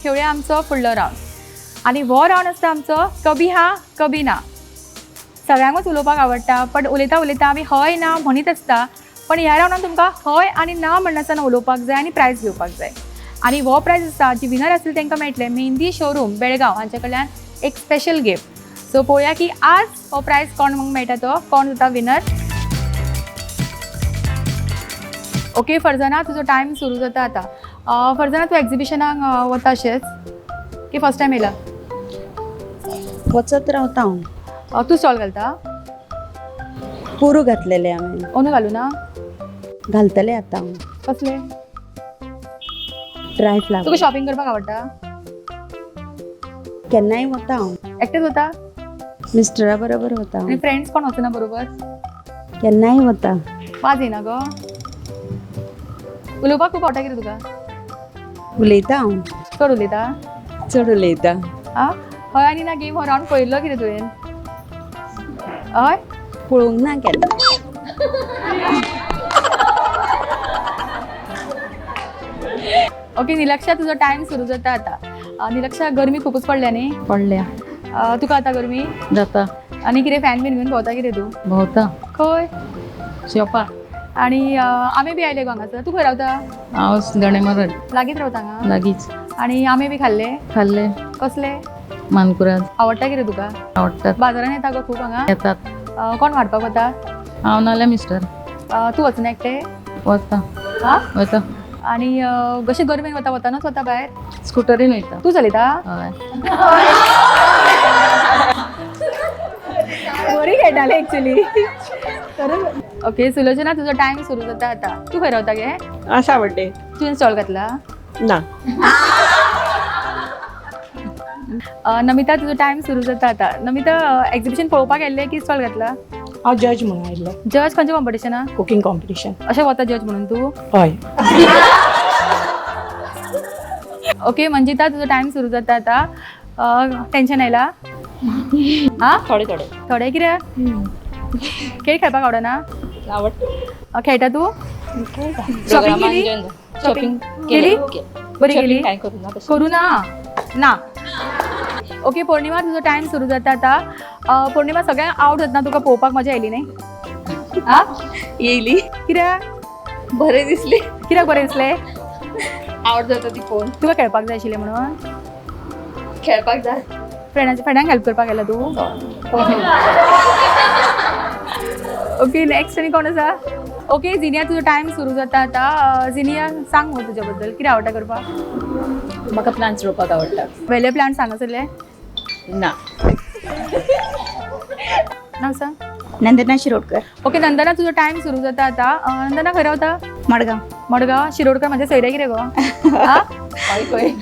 खेळूया आमचो फुडलो रावंड आनी हो रावंड आसता आमचो कभी हा कभी ना. सगळ्यांकूच उलोवपाक आवडटा बट उलयता उलयता आमी हय ना म्हणीत आसता. पण ह्या रावंडान तुमकां हय आनी ना म्हणनासतना उलोवपाक जाय आनी प्रायज घेवपाक जाय. आनी हो प्रायज आसता जी विनर आसली तांकां मेळटलें मेहंदी शोरूम बेळगांव हांचे कडल्यान एक स्पेशल गिफ्ट. सो पळोवया की आज हो प्रायज कोण मेळटा तो कोण जाता विनर. ओके फर्जाना तुजो टायम सुरू जाता आतां. फर्जाना तूं एक्झिबिशनाक वता अशेंच की फर्स्ट टायम येयला? वचत रावता हांव. तूं स्टॉल घालता? पुरू घातलेले हांवें. ओनू घालू ना? घालतले आतां हांव. कसले? Dry flower. तुका शॉपिंग करपाक आवडटा? केन्नाय वता हांव. एकटेच वता? मिस्टरा बरोबर वता हांव. आनी फ्रेंड्स कोण वचना बरोबर? केन्नाय वता. वाज येना गो? उलोवपाक खूब आवडटा कितें तुका? उलयता हांव. चड उलयता? चड उलयता. आं हय आनी ना गेम हो रावंड पळयल्लो कितें तुवें? हय पळोवंक ना केन्ना. ओके निलक्षा तुजो टायम सुरू जाता आतां. निलक्षा गरमी खूपच पडल्या न्ही? पडल्या. तुका आतां गरमी जाता आनी कितें फॅन बीन घेवन भोंवता कितें तूं? भोंवता खंय? शॉपा. आनी आमे बी आयले गो हांगासर. तूं खंय रावता? हांव गणेमरड लागींच रावता हांगा? लागींच. आनी आमे बी खाल्ले? खाल्ले. कसले? मानकुराद आवडटा कितें तुका? आवडटात. बाजारान येता गो खूब हांगा? येतात. कोण वाडपाक वता? हांव नाल्यार मिस्टर तूं वचना एकटें? वता. हां वता. आनी कशें गरमेन वतानूच वता भायर? स्कुटरीन वयता. तूं चलयता? हय. बरी खेळटाली एक्चुली. ओके सुलोचना तुजो टायम सुरू जाता आतां. तूं खंय रावता गे? आशा बड्डे. तुवें स्टॉल घातला? ना. नमिता तुजो टायम सुरू जाता आतां. नमिता एक्झिबिशन पळोवपाक गेल्ले की स्टॉल घातला? हांव जज म्हणून आयिल्लो. जज खंयच्या कॉम्पिटिशना? Cooking competition. अशें वता जज म्हणून तूं? हय. ओके मंजिता तुजो टायम सुरू जाता आतां. टेन्शन आयला? हां थोडे थोडे. थोडे कितें? खेळ खेळपाक आवडना? आवडटा. खेळटा तू? शॉपिंग केली? शॉपिंग केली? बरी केली? काय करू ना करू ना. ओके पौर्णिमा तुजो टायम सुरू जाता आतां. पौर्णिमा सगळ्यांक आवड जातना तुका पळोवपाक मजा येयली न्ही? आं येयली. कित्याक? बरें दिसले. कित्याक बरें दिसलें? आवड जाता ती पळोवन. तुका खेळपाक जाय आशिल्लें म्हणून? खेळपाक जाय. फ्रेंडांक हेल्प करपाक गेला तूं? ओके नेक्स्ट आनी कोण आसा? ओके जिनिया तुजो टायम सुरू जाता आतां. जिनिया सांग मग तुज्या बद्दल कितें आवडटा करपाक? म्हाका प्लांट्स रोवपाक आवडटा. वेले प्लांट्स हांगासरले? ना. नांव सांग. नंदना शिरोडकर. ओके नंदना तुजो टायम सुरू जाता आतां. नंदना खंय रावता? मडगांव. मडगांव. शिरोडकर म्हणजे सयरे कितें गो? आं हय खंय.